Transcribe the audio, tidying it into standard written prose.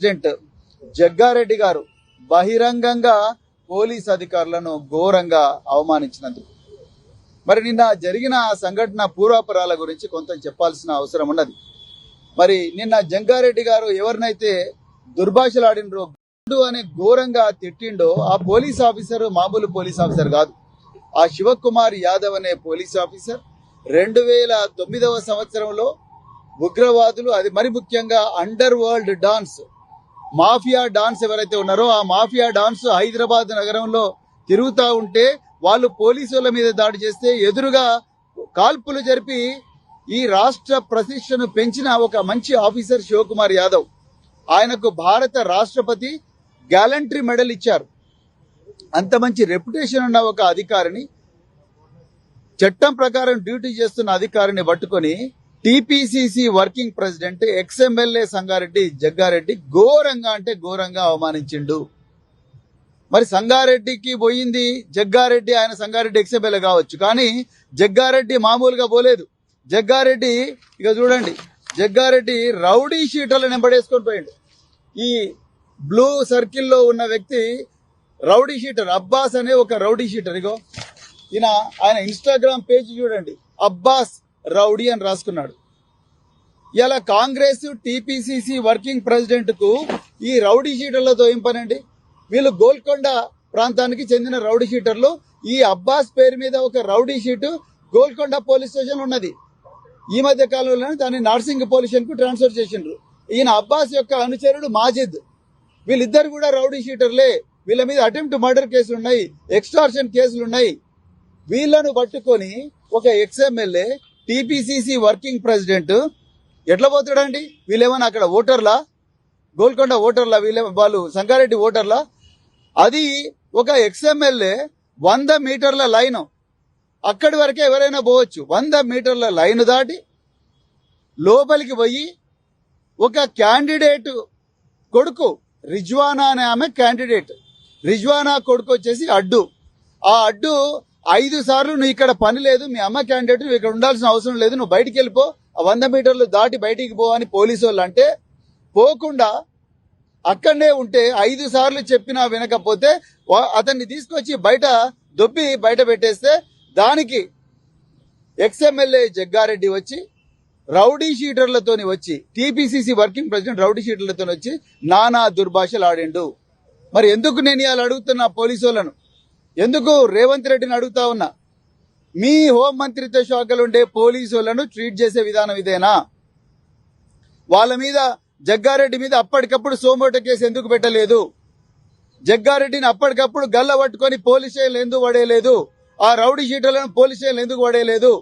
President Jaggareddy గారు బహిరంగంగా police అధికారులను ఘోరంగా అవమానించినందుకు మరి నిన్న జరిగిన సంఘటన పూర్వాపరాల గురించి కొంత చెప్పాల్సిన అవసరం ఉన్నది. మరి నిన్న జగ్గారెడ్డి గారు ఎవరినైతే దుర్భాషలాడినరో అనే ఘోరంగా తిట్టిండో ఆ పోలీస్ ఆఫీసర్ మామూలు పోలీస్ ఆఫీసర్ కాదు. ఆ శివకుమార్ యాదవ్ అనే పోలీస్ ఆఫీసర్ 2009వ సంవత్సరంలో ఉగ్రవాదులు, అది మరి ముఖ్యంగా under world dance, mafia dance ఎవరైతే ఉన్నారో ఆ మాఫియా డాన్స్ హైదరాబాద్ నగరంలో తిరుగుతూ ఉంటే వాళ్ళు పోలీసుల మీద దాడి చేస్తే ఎదురుగా కాల్పులు జరిపి ఈ రాష్ట్ర ప్రతిష్టను పెంచిన ఒక మంచి ఆఫీసర్ శివకుమార్ యాదవ్. ఆయనకు భారత రాష్ట్రపతి గ్యాలంటరీ మెడల్ ఇచ్చారు. అంత మంచి రెప్యుటేషన్ ఉన్న ఒక అధికారిని, చట్టం ప్రకారం డ్యూటీ చేస్తున్న అధికారిని పట్టుకొని TPCC working president ex MLA Sangareddy Jaggareddy ఘోరంగా అంటే ఘోరంగా అవమానించిండు. మరి సంగారెడ్డికి పోయింది జగ్గారెడ్డి, ఆయన సంగారెడ్డి ఎక్స్ఎమ్మెల్యే కావచ్చు, కానీ జగ్గారెడ్డి మామూలుగా పోలేదు. జగ్గారెడ్డి ఇక చూడండి, జగ్గారెడ్డి రౌడీ షీటర్లను వెంబడేసుకొని పోయిండు. ఈ బ్లూ సర్కిల్లో ఉన్న వ్యక్తి రౌడీ షీటర్ అబ్బాస్ అనే ఒక రౌడీ షీటర్. ఇగో ఆయన ఇన్స్టాగ్రామ్ పేజ్ చూడండి, అబ్బాస్ రౌడీ అని రాసుకున్నాడు. ఇలా కాంగ్రెస్ టీపీసీసీ వర్కింగ్ ప్రెసిడెంట్ కు ఈ రౌడీ షీటర్లతో ఏం పనండి? వీళ్ళు గోల్కొండ ప్రాంతానికి చెందిన రౌడీ షీటర్లు. ఈ అబ్బాస్ పేరు మీద ఒక rowdy sheet Golconda police station ఉన్నది. ఈ మధ్య కాలంలోనే దాన్ని నార్సింగ్ పోలీస్ స్టేషన్ కు ట్రాన్స్ఫర్ చేసిండ్రు. ఈయన అబ్బాస్ యొక్క అనుచరుడు మాజిద్. వీళ్ళిద్దరు కూడా రౌడీ షీటర్లే. వీళ్ళ మీద అటెంప్ట్ మర్డర్ కేసులు ఉన్నాయి, ఎక్స్టార్షన్ కేసులు ఉన్నాయి. వీళ్లను పట్టుకొని ఒక ఎక్స్ఎమ్మెల్యే టీపీసీసీ వర్కింగ్ ప్రెసిడెంట్ ఎట్లా పోతాడండి? వీళ్ళేమన్నా అక్కడ ఓటర్లా? గోల్కొండ ఓటర్లా? వాళ్ళు సంగారెడ్డి ఓటర్లా? అది ఒక ఎక్స్ఎమ్మెల్యే 100 మీటర్ల లైన్, అక్కడి వరకే ఎవరైనా పోవచ్చు. 100 మీటర్ల లైన్ దాటి లోపలికి పోయి ఒక క్యాండిడేట్ కొడుకు రిజ్వానా అనే ఆమె క్యాండిడేట్, రిజ్వానా కొడుకు వచ్చేసి అడ్డు. ఆ అడ్డు 5 సార్లు నువ్వు ఇక్కడ పని లేదు, మీ అమ్మ క్యాండిడేట్, నువ్వు ఇక్కడ ఉండాల్సిన అవసరం లేదు, నువ్వు బయటికి వెళ్ళిపో, ఆ 100 మీటర్లు దాటి బయటికి పో అని పోలీసు వాళ్ళు అంటే పోకుండా అక్కడనే ఉంటే 5 సార్లు చెప్పినా వినకపోతే అతన్ని తీసుకొచ్చి బయట దొబ్బి బయట పెట్టేస్తే దానికి ఎక్స్ఎమ్మెల్యే జగ్గారెడ్డి వచ్చి రౌడీ షీటర్లతోని వచ్చి, టీపీసీసీ వర్కింగ్ ప్రెసిడెంట్ రౌడీ షీటర్లతో వచ్చి నానా దుర్భాషలు ఆడిండు. మరి ఎందుకు నేను ఇవాళ అడుగుతున్నా పోలీసు వాళ్ళను, ఎందుకు రేవంత్ రెడ్డిని అడుగుతా ఉన్నా, మీ హోం మంత్రిత్వ శాఖలో ఉండే పోలీసు వాళ్ళను ట్రీట్ చేసే విధానం ఇదేనా? వాళ్ళ మీద జగ్గారెడ్డి మీద అప్పటికప్పుడు సోమోటో కేసు ఎందుకు పెట్టలేదు? జగ్గారెడ్డిని అప్పటికప్పుడు గల్ల పట్టుకొని పోలీస్ స్టేషన్ ఎందుకు పడేయలేదు? ఆ రౌడీ షీటర్లను పోలీస్ స్టేషన్ ఎందుకు పడేయలేదు?